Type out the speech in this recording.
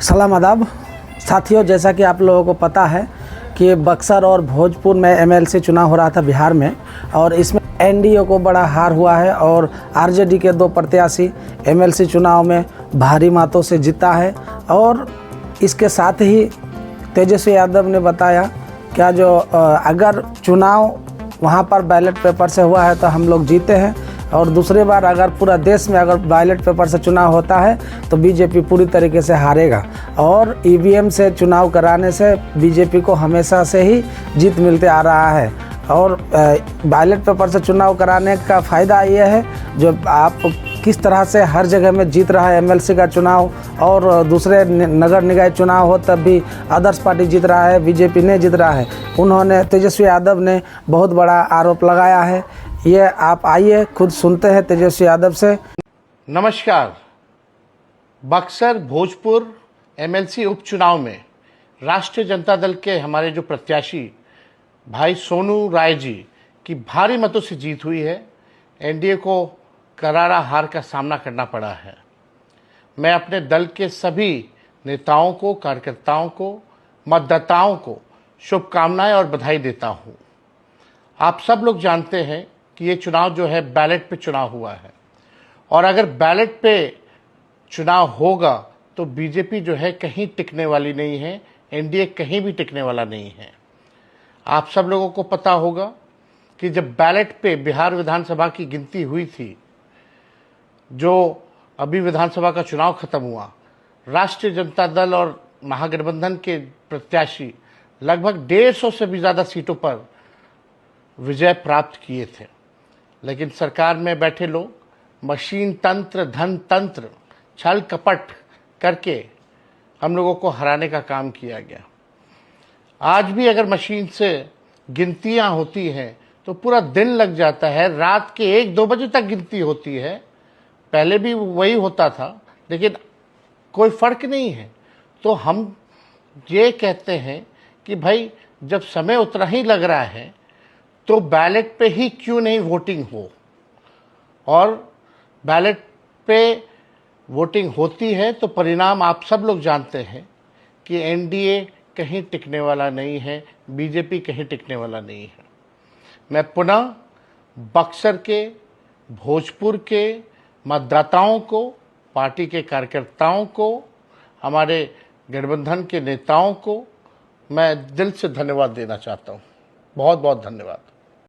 सलाम आदाब साथियों, जैसा कि आप लोगों को पता है कि बक्सर और भोजपुर में एमएलसी चुनाव हो रहा था बिहार में, और इसमें एनडीए को बड़ा हार हुआ है और आरजेडी के दो प्रत्याशी एमएलसी चुनाव में भारी मतों से जीता है। और इसके साथ ही तेजस्वी यादव ने बताया क्या जो अगर चुनाव वहाँ पर बैलेट पेपर से हुआ है तो हम लोग जीते हैं, और दूसरी बार अगर पूरा देश में अगर बैलेट पेपर से चुनाव होता है तो बीजेपी पूरी तरीके से हारेगा। और ईवीएम से चुनाव कराने से बीजेपी को हमेशा से ही जीत मिलते आ रहा है। और बैलेट पेपर से चुनाव कराने का फ़ायदा ये है जो आप किस तरह से हर जगह में जीत रहा है एमएलसी का चुनाव, और दूसरे नगर निकाय चुनाव हो तब भी आदर्श पार्टी जीत रहा है, बीजेपी नहीं जीत रहा है। उन्होंने तेजस्वी यादव ने बहुत बड़ा आरोप लगाया है। ये आप आइए खुद सुनते हैं तेजस्वी यादव से। नमस्कार। बक्सर भोजपुर एमएलसी उपचुनाव में राष्ट्रीय जनता दल के हमारे जो प्रत्याशी भाई सोनू राय जी की भारी मतों से जीत हुई है। एनडीए को करारा हार का सामना करना पड़ा है। मैं अपने दल के सभी नेताओं को, कार्यकर्ताओं को, मतदाताओं को शुभकामनाएं और बधाई देता हूं। आप सब लोग जानते हैं कि ये चुनाव जो है बैलेट पे चुनाव हुआ है, और अगर बैलेट पे चुनाव होगा तो बीजेपी जो है कहीं टिकने वाली नहीं है, एनडीए कहीं भी टिकने वाला नहीं है। आप सब लोगों को पता होगा कि जब बैलेट पे बिहार विधानसभा की गिनती हुई थी, जो अभी विधानसभा का चुनाव खत्म हुआ, राष्ट्रीय जनता दल और महागठबंधन के प्रत्याशी लगभग 150 से भी ज़्यादा सीटों पर विजय प्राप्त किए थे। लेकिन सरकार में बैठे लोग मशीन तंत्र, धन तंत्र, छल कपट करके हम लोगों को हराने का काम किया गया। आज भी अगर मशीन से गिनतियां होती हैं तो पूरा दिन लग जाता है, रात के 1-2 बजे तक गिनती होती है। पहले भी वही होता था, लेकिन कोई फर्क नहीं है। तो हम ये कहते हैं कि भाई जब समय उतना ही लग रहा है तो बैलेट पे ही क्यों नहीं वोटिंग हो। और बैलेट पे वोटिंग होती है तो परिणाम आप सब लोग जानते हैं कि एनडीए कहीं टिकने वाला नहीं है, बीजेपी कहीं टिकने वाला नहीं है। मैं पुनः बक्सर के, भोजपुर के मतदाताओं को, पार्टी के कार्यकर्ताओं को, हमारे गठबंधन के नेताओं को मैं दिल से धन्यवाद देना चाहता हूँ। बहुत बहुत धन्यवाद।